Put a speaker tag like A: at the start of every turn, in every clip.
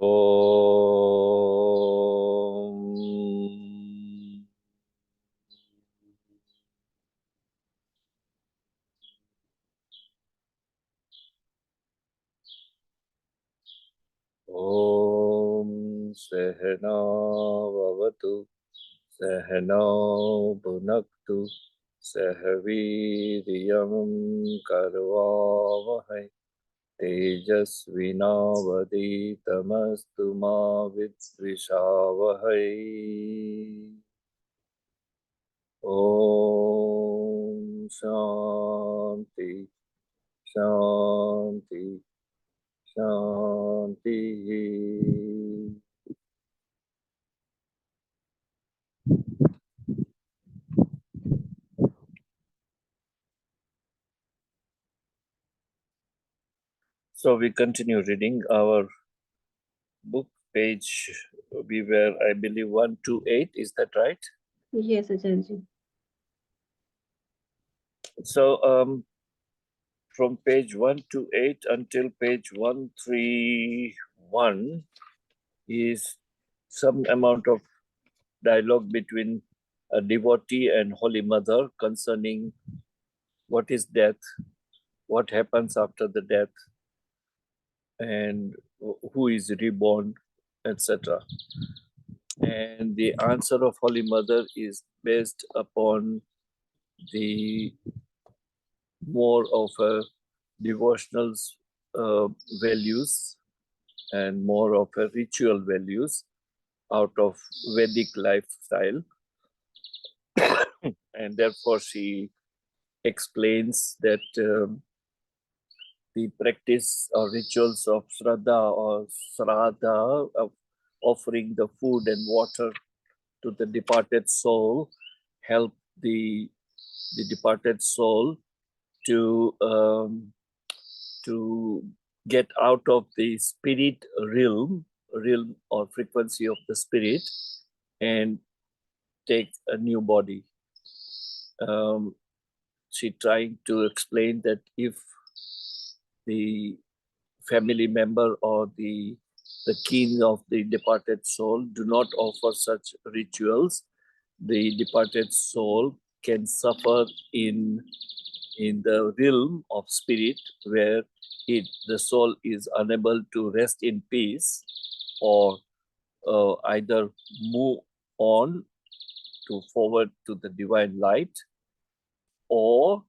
A: Om. Om Sehna Vavatu Sehna Bhunaktu Sehaviriyam Karvavahai Tejasvinavaditamastu ma vidvishavahai. Om Shanti Shanti Shanti. So we continue reading our book page. We were, I believe, 128. Is that right?
B: Yes, Acharya.
A: So from page 128 until page 131 is some amount of dialogue between a devotee and Holy Mother concerning what is death, what happens after the death, and who is reborn, etc. And the answer of Holy Mother is based upon the more of a devotional values and more of a ritual values out of Vedic lifestyle. And therefore she explains that the practice or rituals of Shraddha or Sraddha, of offering the food and water to the departed soul, help the departed soul to get out of the spirit realm or frequency of the spirit and take a new body. She trying to explain that if the family member or the kin of the departed soul do not offer such rituals, the departed soul can suffer in the realm of spirit, where the soul is unable to rest in peace or either move on to forward to the divine light or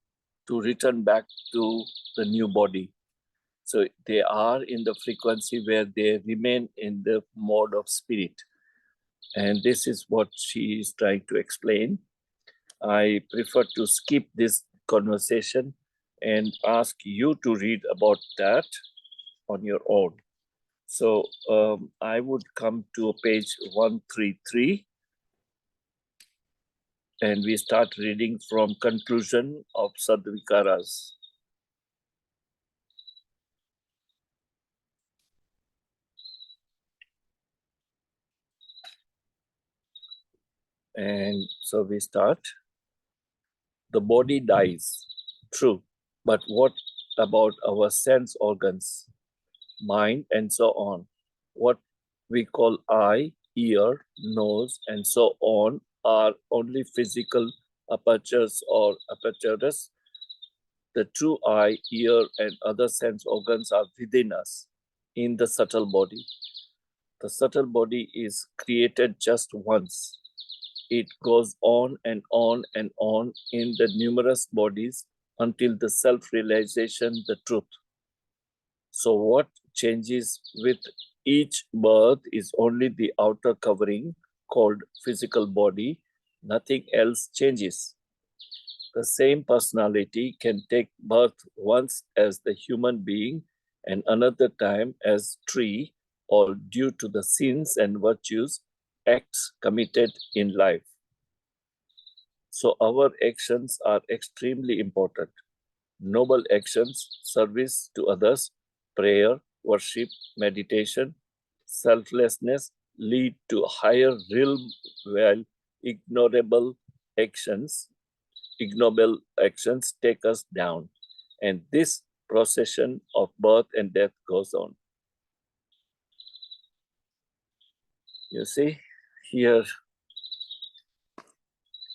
A: to return back to the new body. So they are in the frequency where they remain in the mode of spirit. And this is what she is trying to explain. I prefer to skip this conversation and ask you to read about that on your own. So I would come to page 133 and we start reading from conclusion of Sadvikaras. And so we start. The body dies, true, but what about our sense organs, mind, and so on? What we call eye, ear, nose, and so on are only physical apertures or apertures. The true eye, ear, and other sense organs are within us, in the subtle body. The subtle body is created just once. It goes on and on and on in the numerous bodies until the self-realization, the truth. So what changes with each birth is only the outer covering called physical body. Nothing else changes. The same personality can take birth once as the human being and another time as tree, or due to the sins and virtues, acts committed in life. So our actions are extremely important. Noble actions, service to others, prayer, worship, meditation, selflessness lead to higher realm, while ignoble actions take us down. And this procession of birth and death goes on. You see here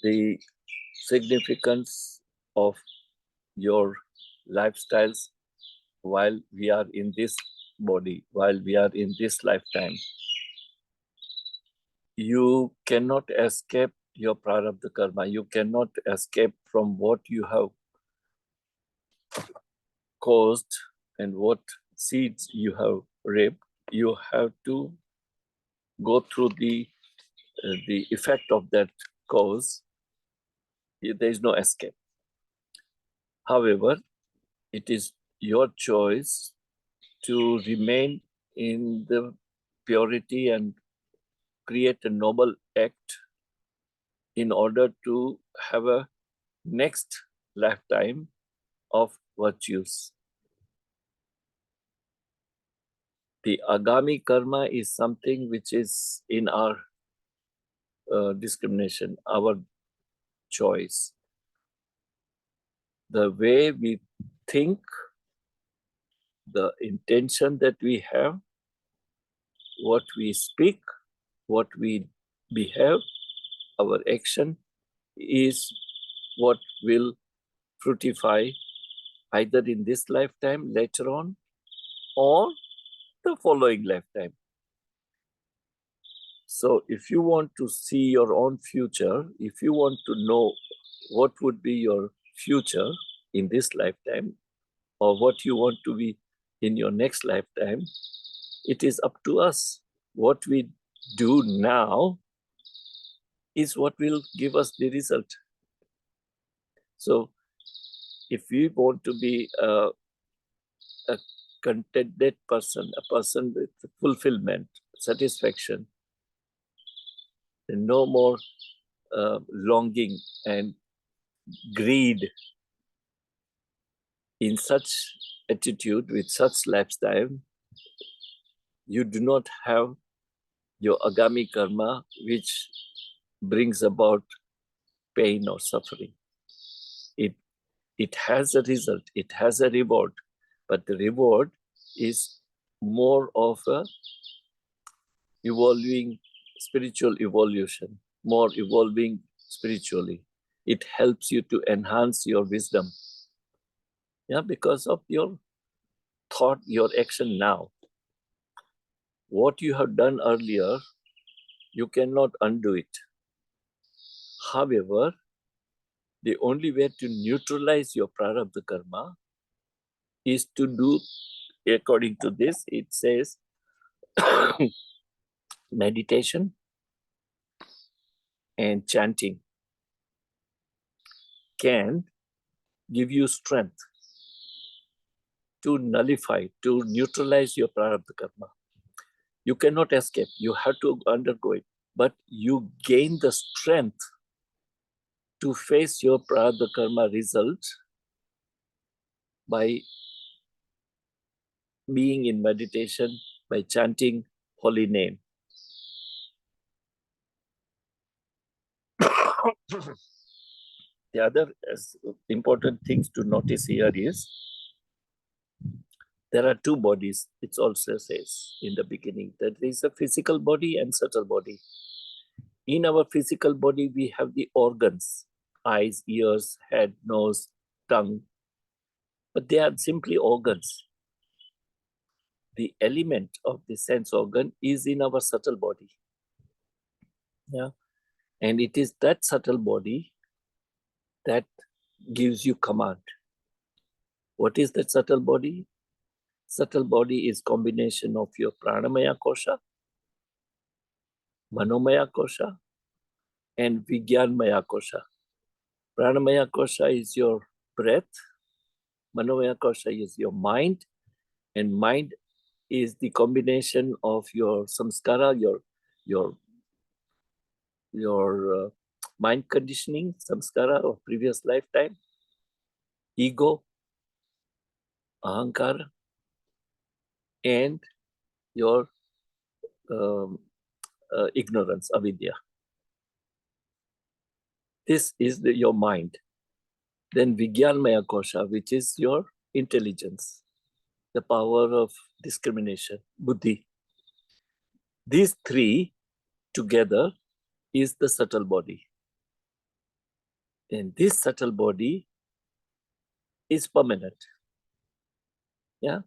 A: the significance of your lifestyles while we are in this body, while we are in this lifetime. You cannot escape your prarabdha karma. You cannot escape from what you have caused and what seeds you have reaped. You have to go through the effect of that cause. There is no escape. However, it is your choice to remain in the purity and create a noble act in order to have a next lifetime of virtues. The agami karma is something which is in our discrimination, our choice. The way we think, the intention that we have, what we speak, what we behave, our action is what will fructify either in this lifetime, later on, or the following lifetime. So if you want to see your own future, if you want to know what would be your future in this lifetime, or what you want to be in your next lifetime, it is up to us. What we do now is what will give us the result. So if we want to be a contented person, a person with fulfillment, satisfaction, and no more longing and greed, in such attitude, with such lifestyle, you do not have your agami karma, which brings about pain or suffering. It has a result, it has a reward, but the reward is more of a evolving spiritual evolution, more evolving spiritually. It helps you to enhance your wisdom, because of your thought, your action now. What you have done earlier, you cannot undo it. However, the only way to neutralize your prarabdha karma is to do, according to this, it says, meditation and chanting can give you strength to nullify, to neutralize your prarabdha karma. You cannot escape, you have to undergo it, but you gain the strength to face your prarabdha karma results by being in meditation, by chanting holy name. The other important things to notice here is there are two bodies. It also says in the beginning that there is a physical body and subtle body. In our physical body, we have the organs, eyes, ears, head, nose, tongue, but they are simply organs. The element of the sense organ is in our subtle body. And it is that subtle body that gives you command. What is that subtle body? Subtle body is combination of your pranamaya kosha, manomaya kosha, and vigyanmaya kosha. Pranamaya kosha is your breath, manomaya kosha is your mind, and mind is the combination of your samskara, your mind conditioning, samskara of previous lifetime, ego, ahankara, and your ignorance, avidya. This is your mind. Then Vigyanmaya Kosha, which is your intelligence, the power of discrimination, buddhi. These three together is the subtle body. And this subtle body is permanent. Yeah.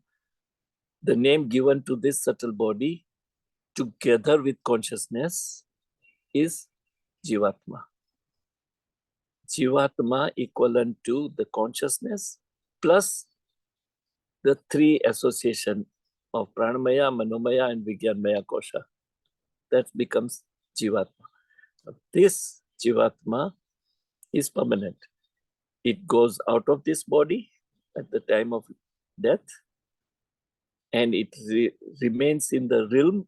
A: The name given to this subtle body together with consciousness is Jivatma. Jivatma equivalent to the consciousness plus the three association of Pranamaya, Manomaya, and Vijnanmaya Kosha. That becomes Jivatma. This Jivatma is permanent. It goes out of this body at the time of death, and it remains in the realm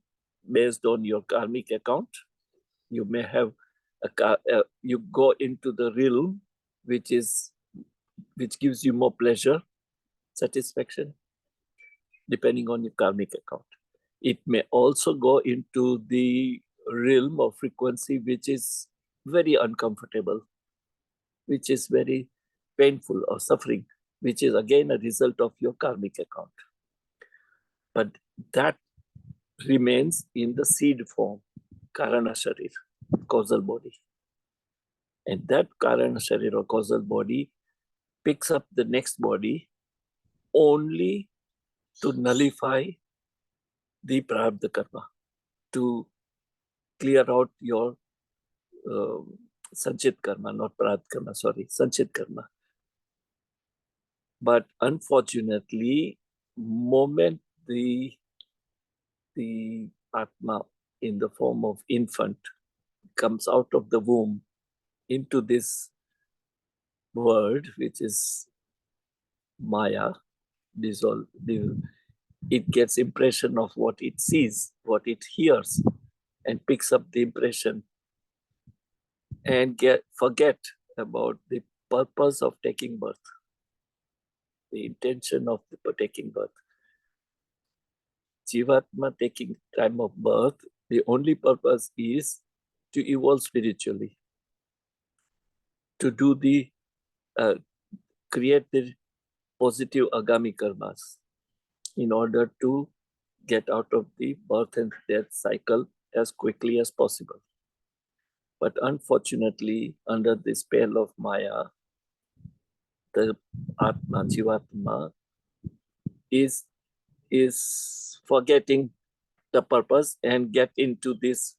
A: based on your karmic account. You may have you go into the realm which gives you more pleasure, satisfaction, depending on your karmic account. It may also go into the realm of frequency which is very uncomfortable, which is very painful or suffering, which is again a result of your karmic account. But that remains in the seed form, Karana Sharir, causal body. And that Karana Sharir or causal body picks up the next body only to nullify the prarabdha karma, to clear out your sanchit karma, not prarabdha karma, sorry, sanchit karma. But unfortunately, moment the Atma in the form of infant comes out of the womb into this world, which is Maya, it gets impression of what it sees, what it hears, and picks up the impression and forget about the purpose of taking birth, the intention of taking birth. Jivatma taking time of birth, the only purpose is to evolve spiritually, to do the create the positive agami karmas in order to get out of the birth and death cycle as quickly as possible. But unfortunately, under the spell of Maya, the Atma, Jivatma, is forgetting the purpose and get into this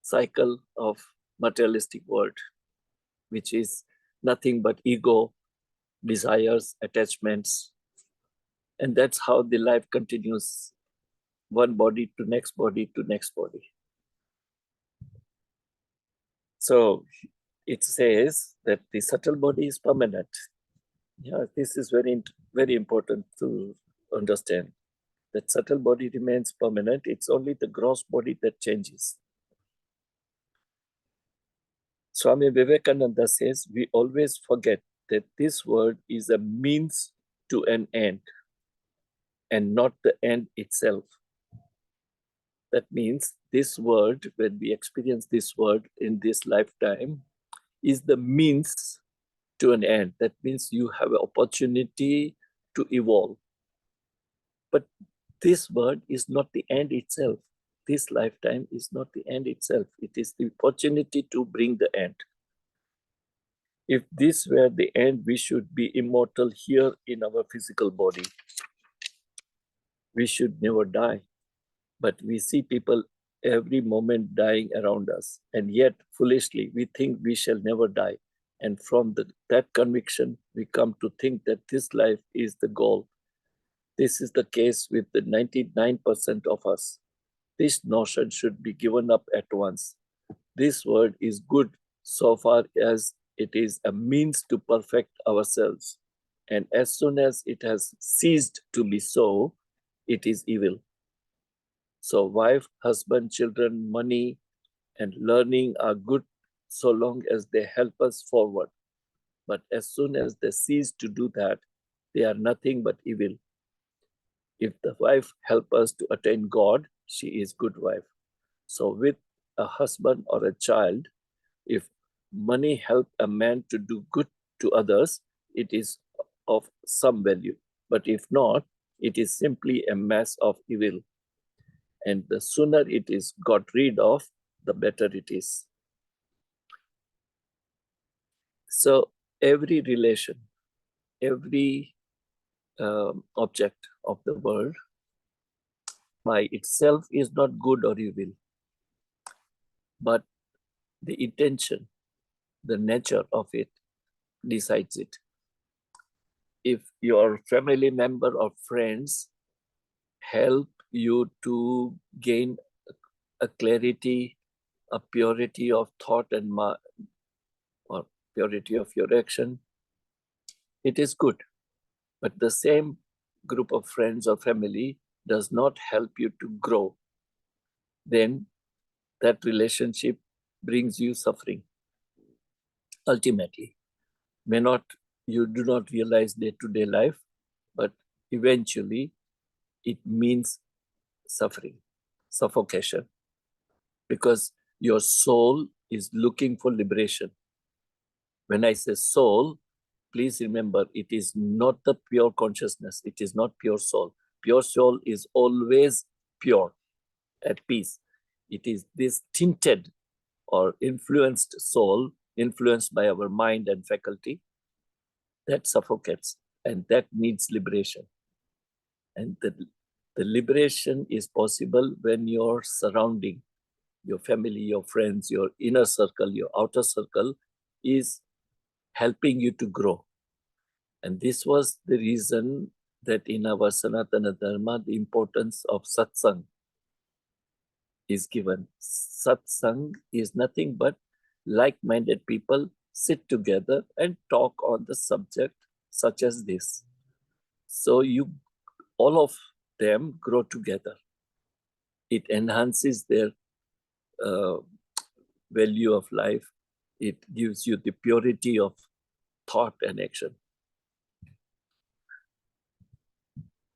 A: cycle of materialistic world, which is nothing but ego, desires, attachments. And that's how the life continues, one body to next body to next body. So it says that the subtle body is permanent. Yeah, this is very, very important to understand. That subtle body remains permanent. It's only the gross body that changes. Swami Vivekananda says, we always forget that this world is a means to an end and not the end itself. That means this world, when we experience this world in this lifetime, is the means to an end. That means you have an opportunity to evolve. But this world is not the end itself. This lifetime is not the end itself. It is the opportunity to bring the end. If this were the end, we should be immortal here in our physical body. We should never die. But we see people every moment dying around us. And yet, foolishly, we think we shall never die. And from that conviction, we come to think that this life is the goal. This is the case with the 99% of us. This notion should be given up at once. This world is good so far as it is a means to perfect ourselves. And as soon as it has ceased to be so, it is evil. So wife, husband, children, money, and learning are good so long as they help us forward. But as soon as they cease to do that, they are nothing but evil. If the wife helps us to attain God, she is good wife. So with a husband or a child, if money helps a man to do good to others, it is of some value. But if not, it is simply a mass of evil. And the sooner it is got rid of, the better it is. So every relation, every object of the world by itself is not good or evil, but the intention, the nature of it decides it. If your family member or friends help you to gain a clarity, a purity of thought and or purity of your action, it is good. But the same group of friends or family does not help you to grow, then that relationship brings you suffering. Ultimately, you do not realize day-to-day life, but eventually it means suffering, suffocation, because your soul is looking for liberation. When I say soul, please remember, it is not the pure consciousness. It is not pure soul. Pure soul is always pure, at peace. It is this tinted or influenced soul, influenced by our mind and faculty, that suffocates, and that needs liberation. And the liberation is possible when your surrounding, your family, your friends, your inner circle, your outer circle is helping you to grow. And this was the reason that in our Sanatana Dharma, the importance of satsang is given. Satsang is nothing but like-minded people sit together and talk on the subject such as this. So all of them grow together. It enhances their value of life. It gives you the purity of thought and action.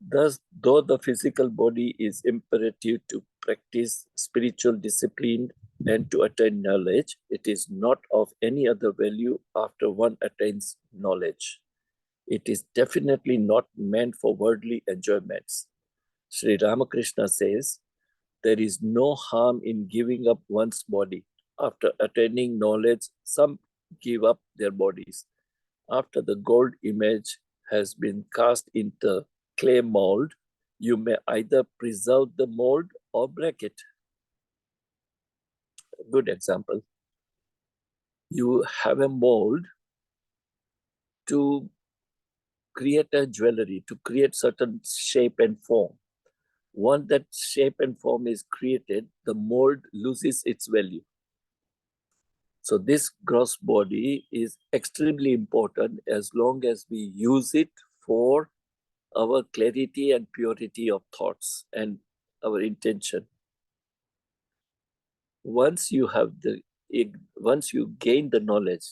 A: Thus, though the physical body is imperative to practice spiritual discipline and to attain knowledge, it is not of any other value after one attains knowledge. It is definitely not meant for worldly enjoyments. Sri Ramakrishna says, there is no harm in giving up one's body. After attaining knowledge, some give up their bodies. After the gold image has been cast into clay mold, you may either preserve the mold or break it. A good example. You have a mold to create a jewelry, to create certain shape and form. Once that shape and form is created, the mold loses its value. So this gross body is extremely important as long as we use it for our clarity and purity of thoughts and our intention. Once you gain the knowledge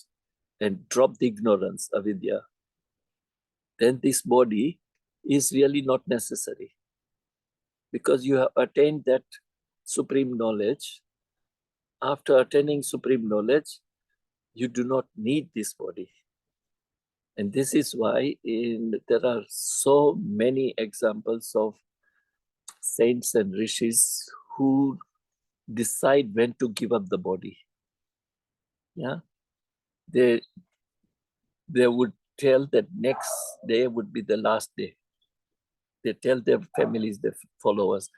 A: and drop the ignorance, avidya, then this body is really not necessary, because you have attained that supreme knowledge. After attaining supreme knowledge, you do not need this body. And this is why there are so many examples of saints and rishis who decide when to give up the body. Yeah, they would tell that next day would be the last day. They tell their families, their followers,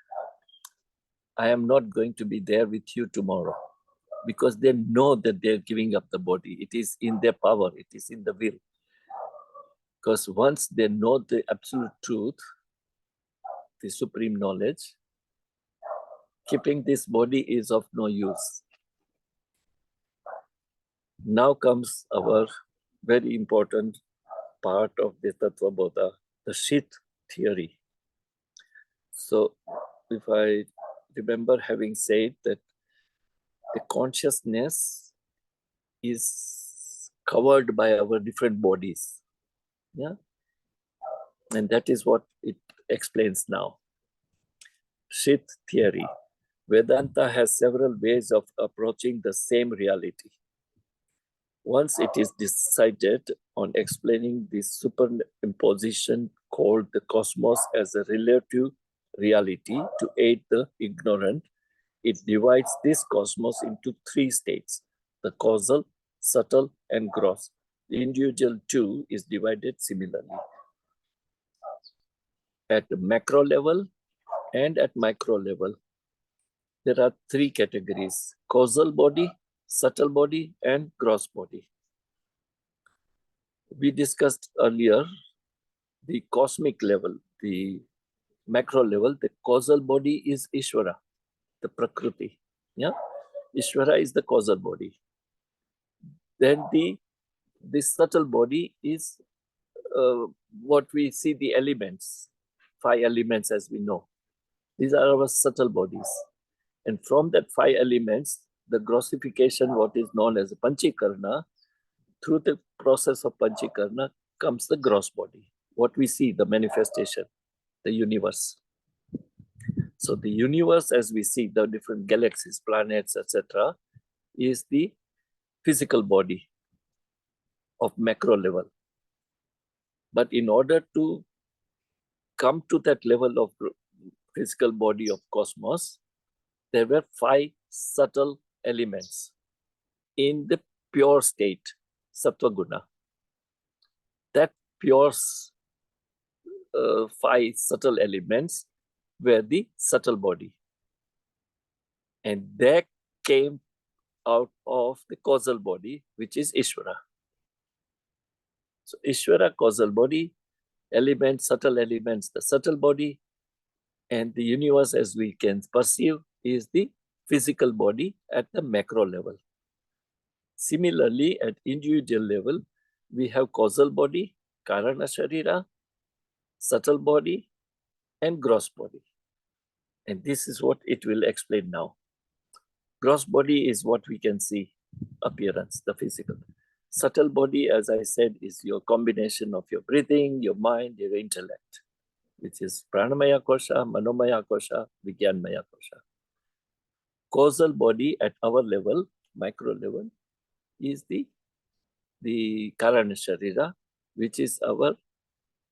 A: I am not going to be there with you tomorrow, because they know that they're giving up the body. It is in their power, it is in the will. Because once they know the absolute truth, the supreme knowledge, keeping this body is of no use. Now comes our very important part of the Tattvabodha, the Shit theory. So if I remember having said that the consciousness is covered by our different bodies. Yeah. And that is what it explains now. Shit theory. Vedanta has several ways of approaching the same reality. Once it is decided on explaining the superimposition called the cosmos as a relative reality to aid the ignorant, it divides this cosmos into three states: the causal, subtle, and gross. The individual too is divided similarly. At the macro level and at micro level, there are three categories: causal body, subtle body, and gross body. We discussed earlier the cosmic level, the macro level. The causal body is Ishvara, the Prakriti. Yeah, Ishvara is the causal body. Then the subtle body is what we see, the elements, 5 elements as we know. These are our subtle bodies. And from that 5 elements, the grossification, what is known as Panchikarna, through the process of Panchikarna comes the gross body, what we see, the manifestation, the universe. So the universe, as we see, the different galaxies, planets, etc., is the physical body of macro level. But in order to come to that level of physical body of cosmos, there were 5 subtle elements in the pure state, Sattva Guna. That pure 5 subtle elements were the subtle body. And that came out of the causal body, which is Ishvara. So Ishvara, causal body, elements, subtle elements, the subtle body, and the universe, as we can perceive, is the physical body at the macro level. Similarly, at individual level, we have causal body, Karana Sharira, subtle body, and gross body. And this is what it will explain now. Gross body is what we can see, appearance, the physical. Subtle body, as I said, is your combination of your breathing, your mind, your intellect, which is Pranamaya Kosha, Manomaya Kosha, Vijnanmaya Kosha. Causal body at our level, micro level, is the Karana Sharira, which is our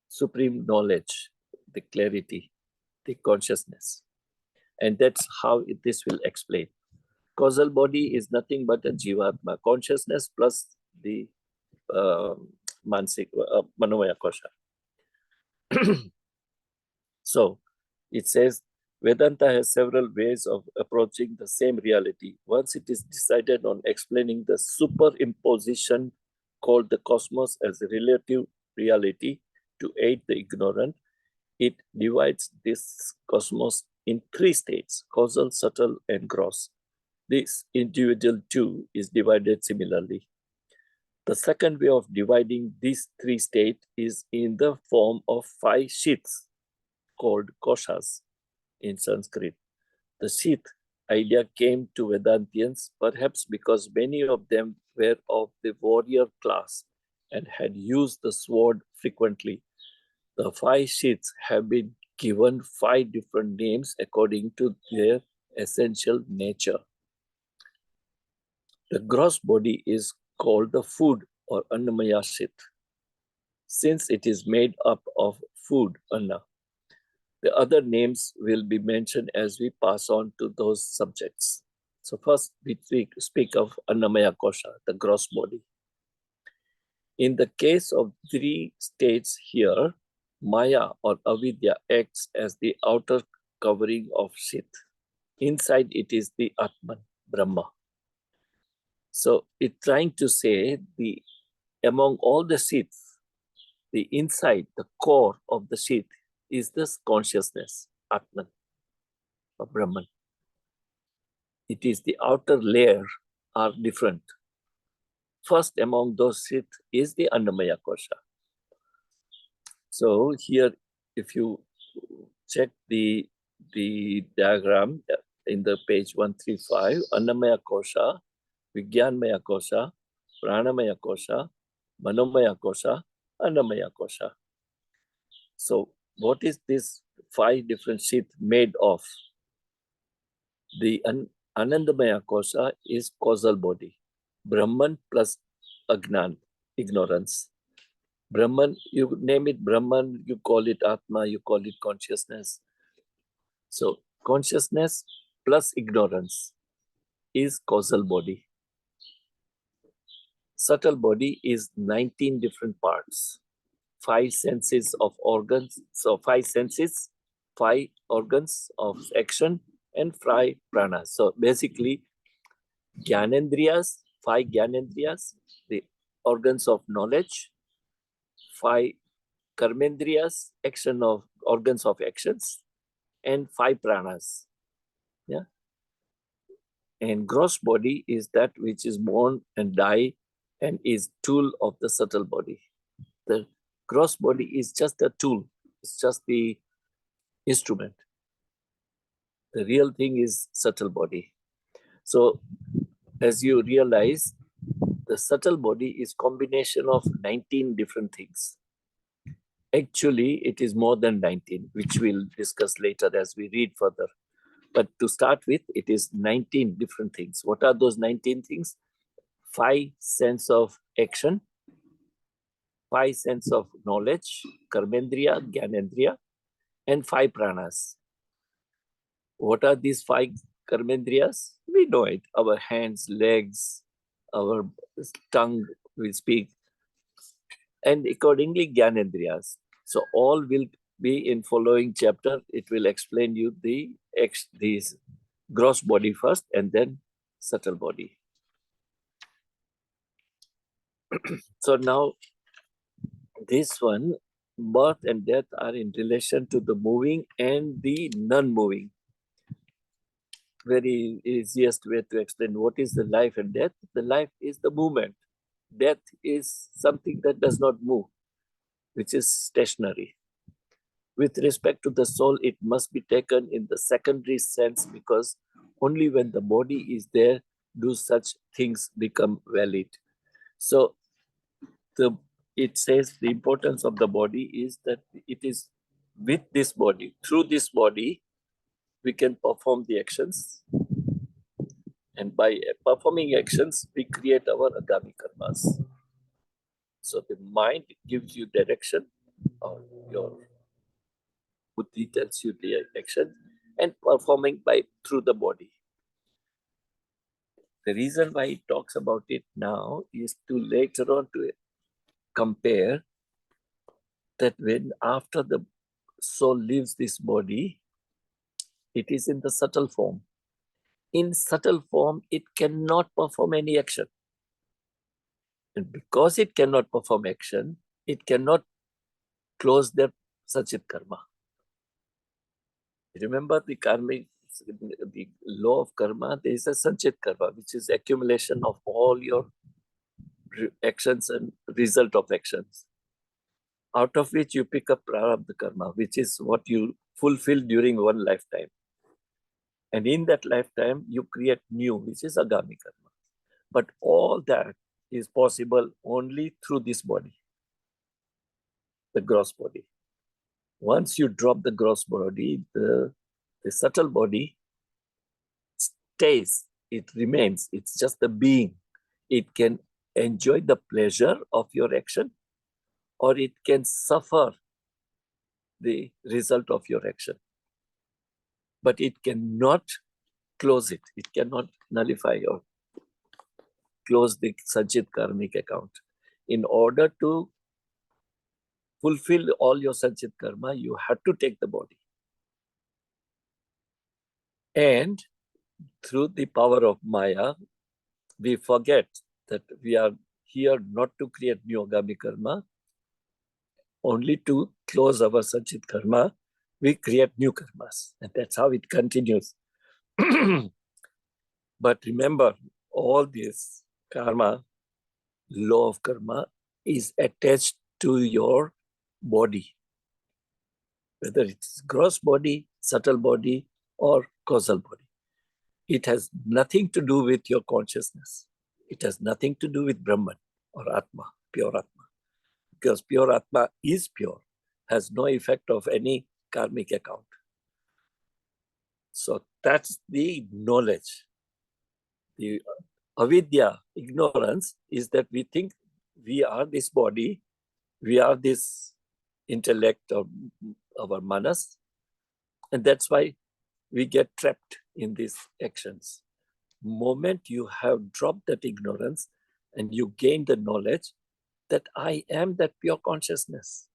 A: supreme knowledge, the clarity, the consciousness. And that's how this will explain. Causal body is nothing but a Jivatma, consciousness plus the Manomaya Kosha. So it says, Vedanta has several ways of approaching the same reality. Once it is decided on explaining the superimposition called the cosmos as a relative reality to aid the ignorant, it divides this cosmos in 3 states, causal, subtle, and gross. This individual too is divided similarly. The second way of dividing these 3 states is in the form of 5 sheaths called koshas in Sanskrit. The sheath idea came to Vedantians perhaps because many of them were of the warrior class and had used the sword frequently. The 5 sheaths have been given 5 different names according to their essential nature. The gross body is called the food or Annamaya sheath, since it is made up of food, Anna. The other names will be mentioned as we pass on to those subjects. So first we speak of Annamaya Kosha, the gross body. In the case of 3 states here, Maya or Avidya acts as the outer covering of sheath. Inside it is the Atman, Brahma. So it's trying to say among all the sheaths, the inside, the core of the sheath is this consciousness, Atman, or Brahman. It is the outer layer are different. First among those sheaths is the Annamaya Kosha. So here, if you check the diagram in the page 135, Annamaya Kosha, Vijnanmaya Kosha, Pranamaya Kosha, Manomaya Kosha, Annamaya Kosha. So what is this 5 different sheaths made of? The Anandamaya Kosha is causal body. Brahman plus Agnan, ignorance. Brahman, you name it Brahman, you call it Atma, you call it consciousness. So consciousness plus ignorance is causal body. Subtle body is 19 different parts, 5 senses of organs, so 5 senses, 5 organs of action, and 5 pranas. So basically, Gyanendriyas, 5 Gyanendriyas, the organs of knowledge, 5 Karmendriyas, action of organs of actions, and 5 pranas. Yeah. And gross body is that which is born and die and is tool of the subtle body. The gross body is just a tool. It's just the instrument. The real thing is subtle body. So as you realize, the subtle body is combination of 19 different things. Actually, it is more than 19, which we'll discuss later as we read further. But to start with, it is 19 different things. What are those 19 things? 5 sense of action, 5 sense of knowledge, Karmendriya, Gyanendriya, and 5 pranas. What are these 5 Karmendriyas? We know it. Our hands, legs, our tongue, we speak. And accordingly, Gyanendriyas. So all will be in following chapter. It will explain you these gross body first and then subtle body. So now this one, birth and death are in relation to the moving and the non-moving. Very easiest way to explain what is the life and death. The life is the movement. Death is something that does not move, which is stationary. With respect to the soul, it must be taken in the secondary sense because only when the body is there do such things become valid. So it says the importance of the body is that it is with this body, through this body, we can perform the actions. And by performing actions, we create our agami karmas. So the mind gives you direction, or your buddhi tells you the action, and performing through the body. The reason why it talks about it now is to later on to compare that when after the soul leaves this body, it is in the subtle form. In subtle form, it cannot perform any action. And because it cannot perform action, it cannot close their Sanchit karma. Remember the karmic, the law of karma, there is a Sanchit karma, which is accumulation of all your actions and result of actions, out of which you pick up prarabdha karma, which is what you fulfill during one lifetime. And in that lifetime, you create new, which is agami karma. But all that is possible only through this body, the gross body. Once you drop the gross body, the subtle body stays, it remains, it's just the being. It can enjoy the pleasure of your action, or it can suffer the result of your action. But it cannot close it. It cannot nullify or close the Sanchit karmic account. In order to fulfill all your Sanchit karma, you have to take the body. And through the power of Maya, we forget that we are here not to create new agami karma, only to close our Sanchit karma, we create new karmas. And that's how it continues. But remember, all this karma, law of karma, is attached to your body. Whether it's gross body, subtle body, or causal body. It has nothing to do with your consciousness. It has nothing to do with Brahman or Atma, pure Atma. Because pure Atma is pure, has no effect of any karmic account. So that's the knowledge. The avidya, ignorance, is that we think we are this body, we are this intellect or our manas, and that's why we get trapped in these actions. Moment you have dropped that ignorance and you gain the knowledge that I am that pure consciousness.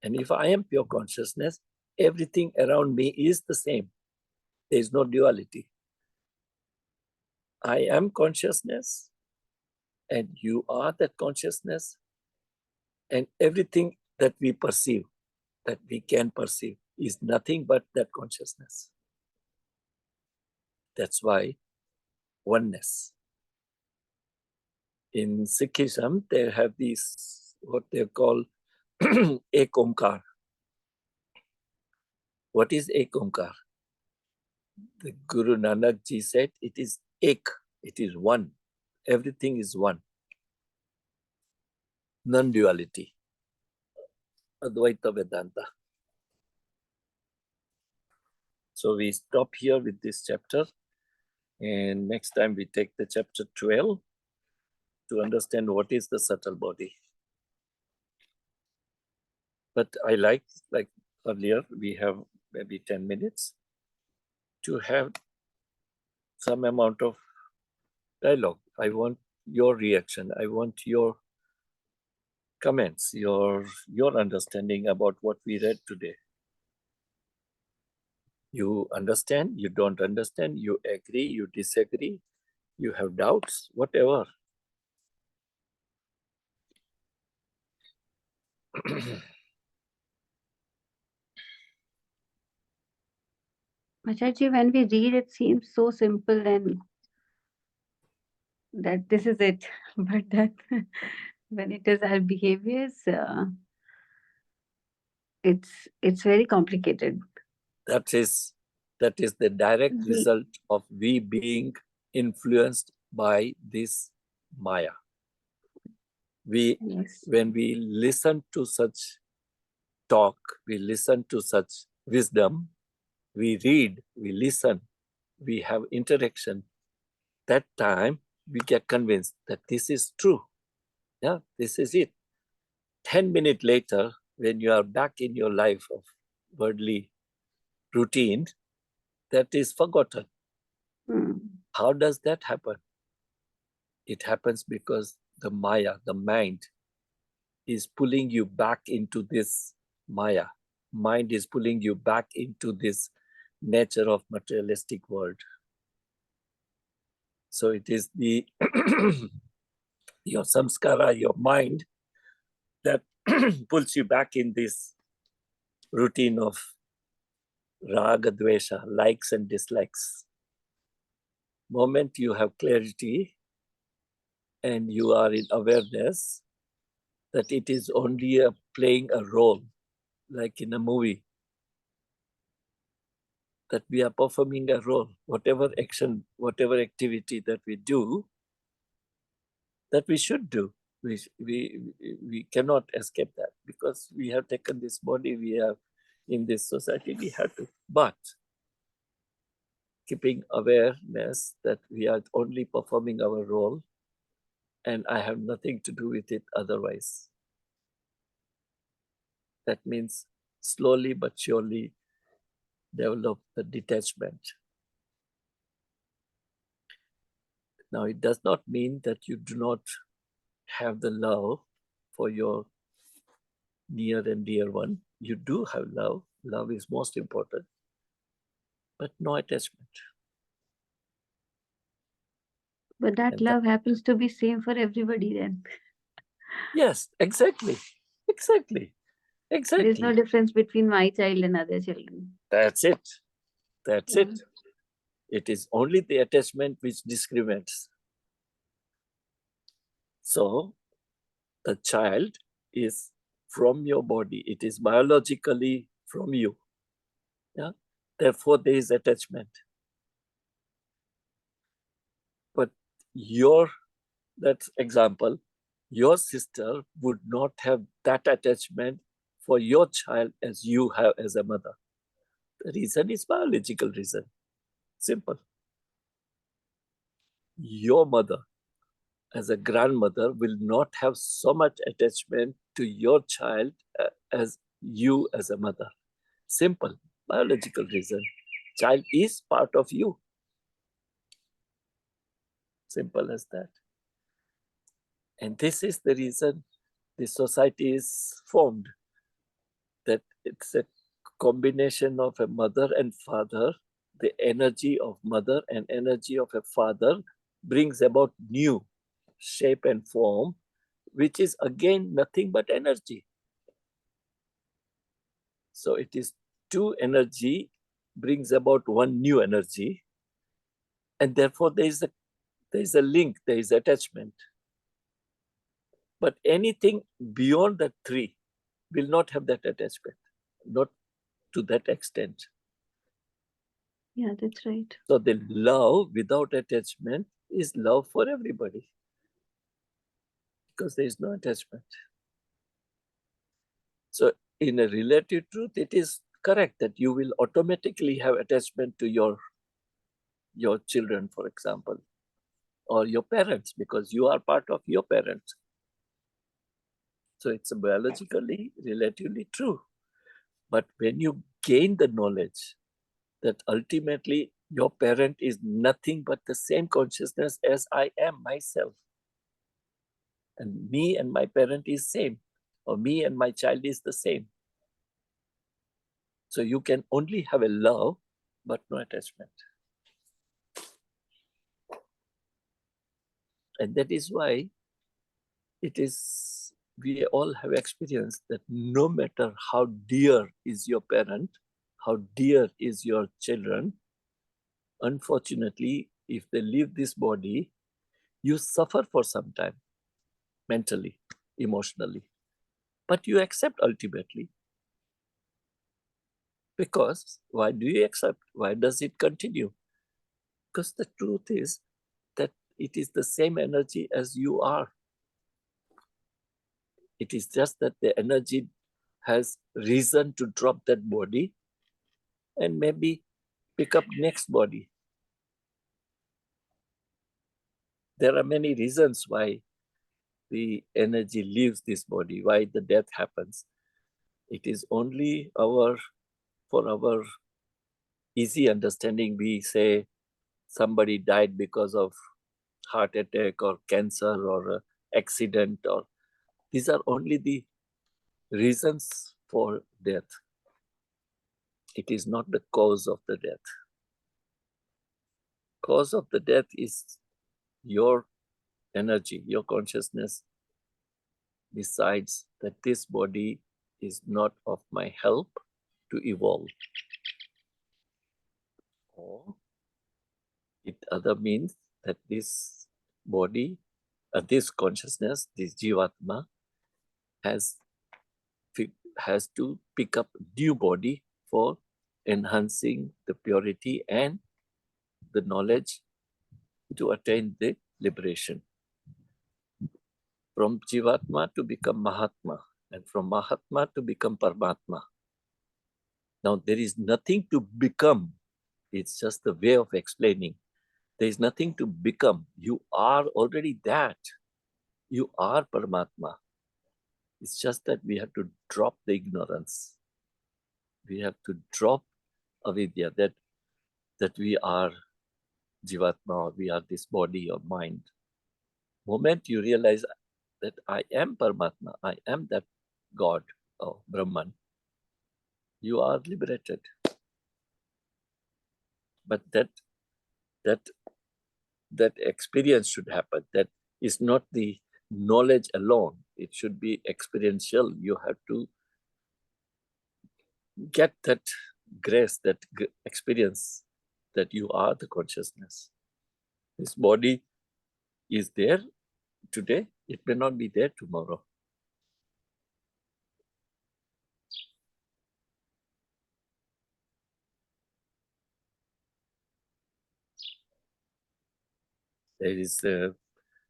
A: And if I am pure consciousness, everything around me is the same. There is no duality. I am consciousness and you are that consciousness, and everything that we perceive, that we can perceive, is nothing but that consciousness. That's why oneness. In Sikhism, they have these, what they call Ek Omkar. What is Ek Omkar? The Guru Nanak Ji said it is Ek, it is one. Everything is one. Non-duality. Advaita Vedanta. So we stop here with this chapter, and next time we take the chapter 12 to understand what is the subtle body. But I like earlier, we have maybe 10 minutes to have some amount of dialogue. I want your reaction. I want your comments, your understanding about what we read today. You understand, you don't understand, you agree, you disagree, you have doubts, whatever.
B: Acharya, when we read, it seems so simple and that this is it. But that when it is our behaviors, it's very complicated.
A: That is the direct result of we being influenced by this Maya.
B: Yes.
A: When we listen to such talk, we listen to such wisdom, we read, we listen, we have interaction. That time we get convinced that this is true. Yeah, this is it. 10 minutes later, when you are back in your life of worldly routine, that is forgotten. How does that happen? It happens because the Maya, the mind, is pulling you back into this Maya. Mind is pulling you back into this nature of materialistic world. So it is the your samskara, your mind, that pulls you back in this routine of raga, dvesha, likes and dislikes. Moment you have clarity and you are in awareness that it is only playing a role, like in a movie, that we are performing a role. Whatever action, whatever activity that we do, that we should do. We cannot escape that because we have taken this body, we have in this society, we have to. But keeping awareness that we are only performing our role and I have nothing to do with it otherwise. That means slowly but surely develop the detachment. Now, it does not mean that you do not have the love for your near and dear one. You do have love. Love is most important, but no attachment.
B: But that love happens to be same for everybody then.
A: Yes, exactly.
B: There's no difference between my child and other children.
A: That's it. That's it. It is only the attachment which discriminates. So, the child is from your body. It is biologically from you. Yeah. Therefore, there is attachment. But that example, your sister would not have that attachment for your child as you have as a mother. The reason is biological reason. Simple. Your mother as a grandmother will not have so much attachment to your child as you as a mother. Simple. Biological reason. child is part of you. Simple as that. And this is the reason the society is formed, that it's a combination of a mother and father. The energy of mother and energy of a father brings about new shape and form, which is again nothing but energy. So it is two energy brings about one new energy, and therefore there is a link, there is attachment. But anything beyond that three will not have that attachment, not to that extent.
B: Yeah, that's right.
A: So the love without attachment is love for everybody, because there is no attachment. So in a relative truth, it is correct that you will automatically have attachment to your children, for example, or your parents, because you are part of your parents. So it's biologically relatively true. But when you gain the knowledge that ultimately your parent is nothing but the same consciousness as I am myself, and me and my parent is same, or me and my child is the same. So you can only have a love, but no attachment. And that is why we all have experienced that no matter how dear is your parent, how dear is your children, unfortunately, if they leave this body, you suffer for some time, mentally, emotionally. But you accept ultimately. Because why do you accept? Why does it continue? Because the truth is that it is the same energy as you are. It is just that the energy has reason to drop that body and maybe pick up next body. There are many reasons why the energy leaves this body, why the death happens. It is only for our easy understanding, we say somebody died because of heart attack or cancer or accident, or these are only the reasons for death. It is not the cause of the death. Cause of the death is your energy, your consciousness decides that this body is not of my help to evolve. Or it other means that this body, this consciousness, this Jivatma, has to pick up new body for enhancing the purity and the knowledge to attain the liberation. From Jivatma to become Mahatma, and from Mahatma to become Paramatma. Now there is nothing to become. It's just a way of explaining. There is nothing to become. You are already that. You are Paramatma. It's just that we have to drop the ignorance. We have to drop avidya, that we are Jivatma, or we are this body or mind. Moment you realize that I am Paramatma, I am that God or Brahman, you are liberated. But that experience should happen. That is not the knowledge alone. It should be experiential. You have to get that grace, that experience that you are the consciousness. This body is there today. It may not be there tomorrow. There is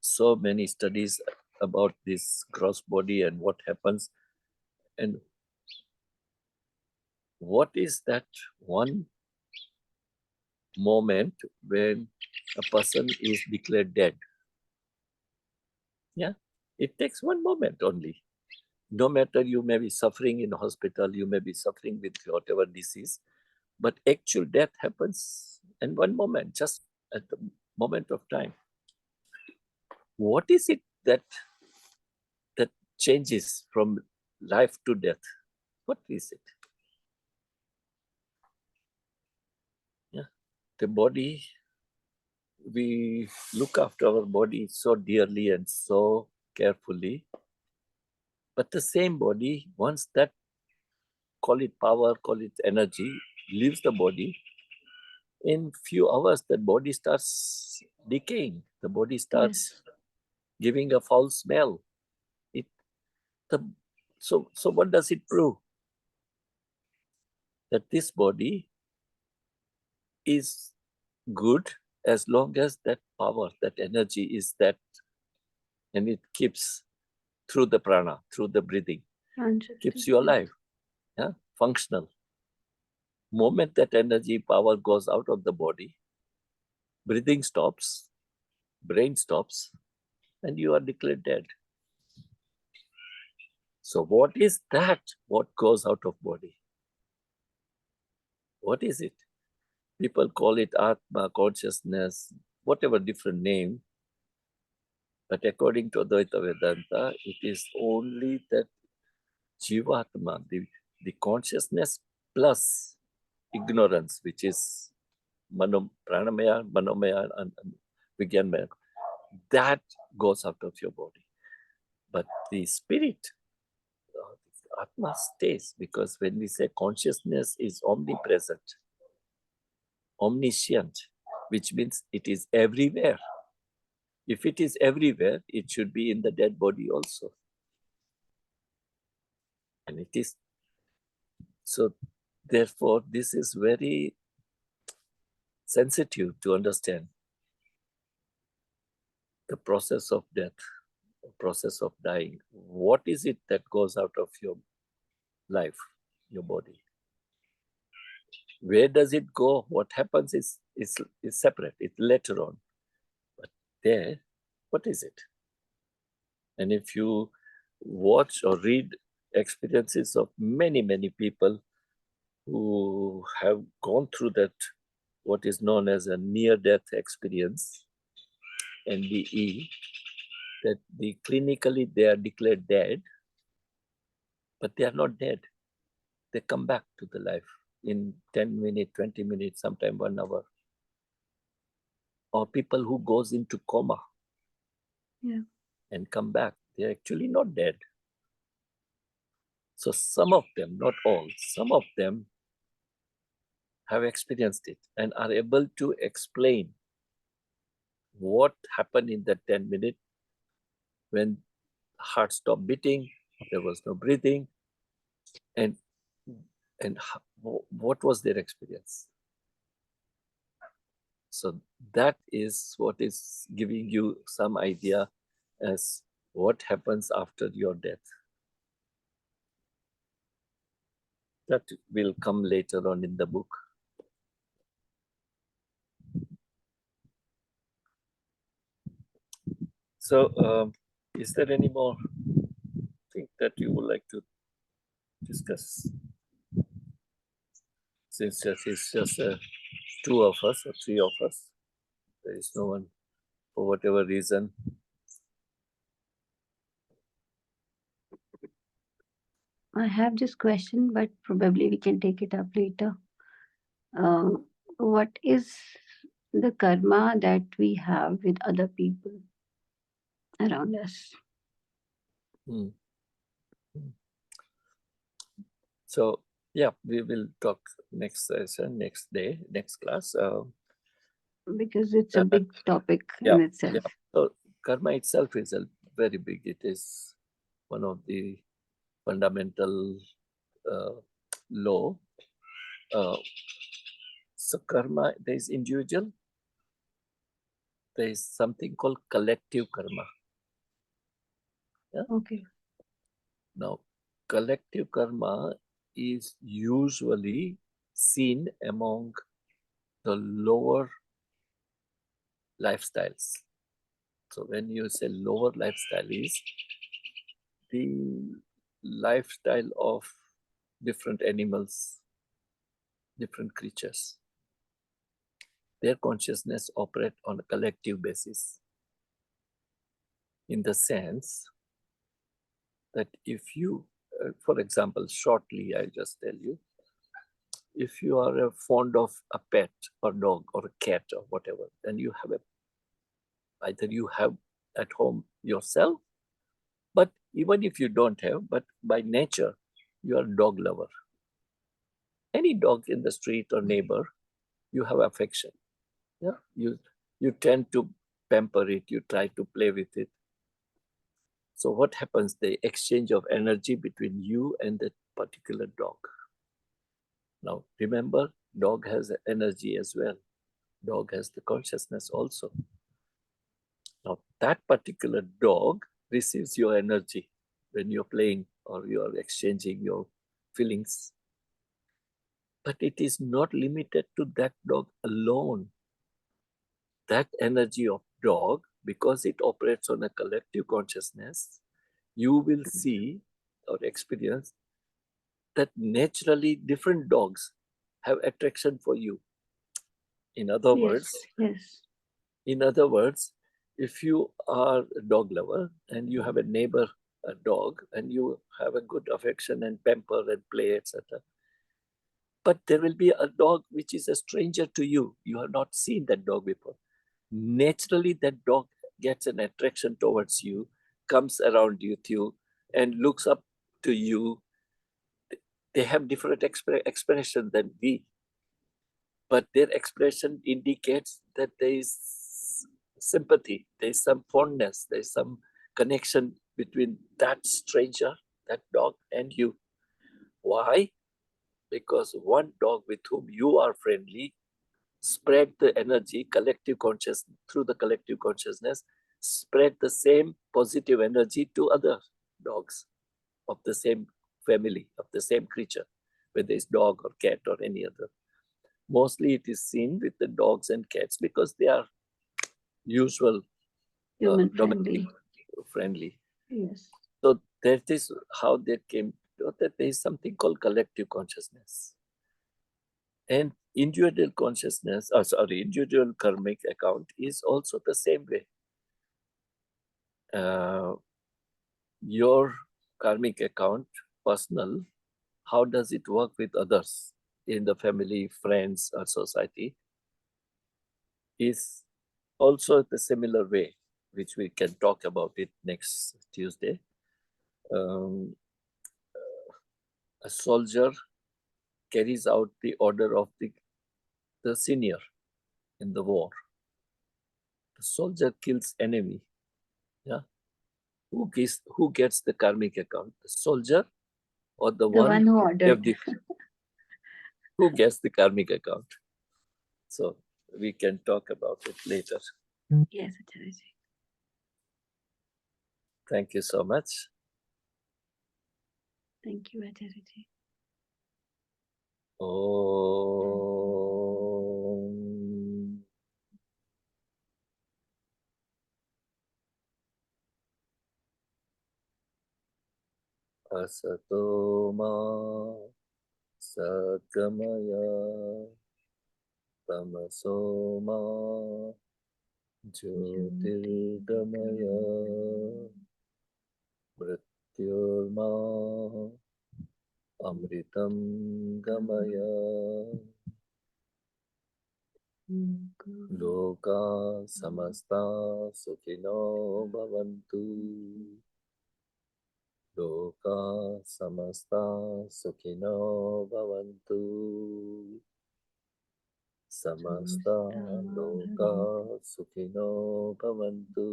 A: so many studies about this gross body and what happens. And what is that one moment when a person is declared dead? Yeah, it takes one moment only. No matter you may be suffering in hospital, you may be suffering with whatever disease, But actual death happens in one moment, just at the moment of time. What is it that changes from life to death? What is it? Yeah, the body. We look after our body so dearly and so carefully, but the same body, once that, call it power, call it energy, leaves the body, in few hours that body starts decaying. The body starts
B: Yes.
A: giving a foul smell. It the so what does it prove? That this body is good as long as that power, that energy is that, and it keeps through the prana, through the breathing, keeps you alive, yeah, functional. Moment that energy power goes out of the body, breathing stops, brain stops, and you are declared dead. So what is that? What goes out of body? What is it? People call it Atma, consciousness, whatever different name. But according to Advaita Vedanta, it is only that Jivatma, the consciousness plus ignorance, which is pranamaya, manomaya, and vigyanmaya, that goes out of your body. But the spirit, Atma stays, because when we say consciousness is omnipresent, omniscient, which means it is everywhere. If it is everywhere, it should be in the dead body also. And it is. So, therefore, this is very sensitive to understand the process of death, the process of dying. What is it that goes out of your life, your body? Where does it go? What happens is separate. It's later on. But there, what is it? And if you watch or read experiences of many, many people who have gone through that, what is known as a near-death experience, NDE, that clinically they are declared dead, but they are not dead. They come back to the life in 10 minutes, 20 minutes, sometime 1 hour. Or people who goes into coma,
B: Yeah.
A: and come back, they're actually not dead. So some of them, not all, some of them have experienced it and are able to explain what happened in that 10 minutes when heart stopped beating, there was no breathing, and what was their experience. So that is what is giving you some idea as what happens after your death. That will come later on in the book. So is there any more thing that you would like to discuss? Since it's just two of us or three of us, there is no one for whatever reason.
B: I have this question, but probably we can take it up later. Uh, what is the karma that we have with other people around us?
A: Hmm. So yeah, we will talk next session, next day, next class.
B: Because it's a
A: Uh,
B: big topic
A: yeah,
B: in itself.
A: yeah. So karma itself is very big. It is one of the fundamental law. Uh, so karma, there is individual, there is something called collective karma. Yeah?
B: Okay.
A: Now, collective karma is usually seen among the lower lifestyles. So when you say lower lifestyle is the lifestyle of different animals, different creatures. Their consciousness operate on a collective basis, in the sense that if you, for example, shortly, I just tell you, if you are fond of a pet or dog or a cat or whatever, then you have either you have at home yourself, but even if you don't have, but by nature, you are a dog lover. Any dog in the street or neighbor, you have affection. Yeah, you tend to pamper it, you try to play with it. So what happens? The exchange of energy between you and that particular dog. Now remember, dog has energy as well. Dog has the consciousness also. Now that particular dog receives your energy when you're playing or you're exchanging your feelings. But it is not limited to that dog alone. That energy of dog, because it operates on a collective consciousness, you will see or experience that naturally different dogs have attraction for you. In other words, if you are a dog lover and you have a neighbor, a dog, and you have a good affection and pamper and play, etc. But there will be a dog which is a stranger to you. You have not seen that dog before. Naturally, that dog gets an attraction towards you, comes around with you, and looks up to you. They have different expression than we, but their expression indicates that there is sympathy, there is some fondness, there is some connection between that stranger, that dog, and you. Why? Because one dog with whom you are friendly spread the energy, collective consciousness, through the collective consciousness, spread the same positive energy to other dogs of the same family, of the same creature, whether it's dog or cat or any other. Mostly it is seen with the dogs and cats because they are usual domestic friendly.
B: Yes.
A: So that is how they came to that there is something called collective consciousness. And individual consciousness, individual karmic account is also the same way. Your karmic account, personal, how does it work with others in the family, friends, or society, is also the similar way, which we can talk about it next Tuesday. A soldier carries out the order of the senior in the war. The soldier kills enemy. Yeah, who gets the karmic account? The soldier or the one
B: who ordered?
A: Who gets the karmic account? So we can talk about it later.
B: Yes, Acharya.
A: Thank you so much.
B: Thank you, Acharya.
A: Om. Asato ma sagamaya tamaso ma jyotirgamaya mrityorma amritam gamaya loka samasta sukhino bhavantu. Loka samasta sukhino bhavantu. Samasta loka sukhino bhavantu.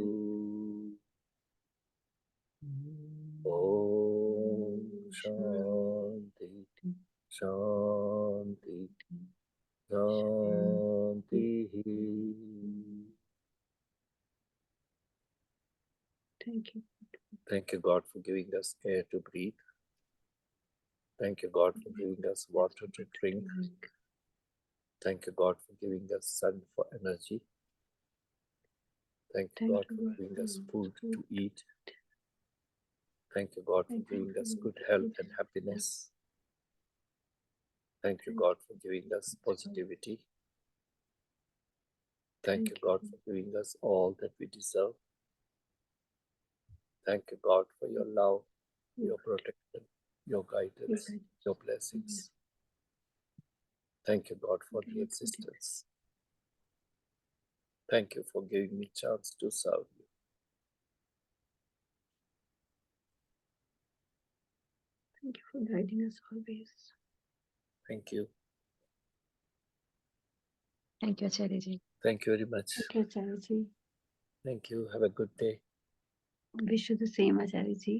A: Om Shanti Shanti Shanti.
B: Thank you.
A: Thank you, God, for giving us air to breathe. Thank you, God, for giving us water to drink. Thank you, God, for giving us sun for energy. Thank you, God, for giving us food to eat. Thank you, God, for giving us good health and happiness. Thank you, God, for giving us positivity. Thank you, God, for giving us all that we deserve. Thank you, God, for your love, your protection, your guidance, your blessings. Thank you, God, for the existence. Thank you for giving me chance to serve you.
B: Thank you for guiding us always.
A: Thank you.
C: Thank you, Acharya ji.
A: Thank you very much.
B: Thank you, Acharya ji.
A: Thank you. Have a good day.
B: Wish you the same, Acharya ji.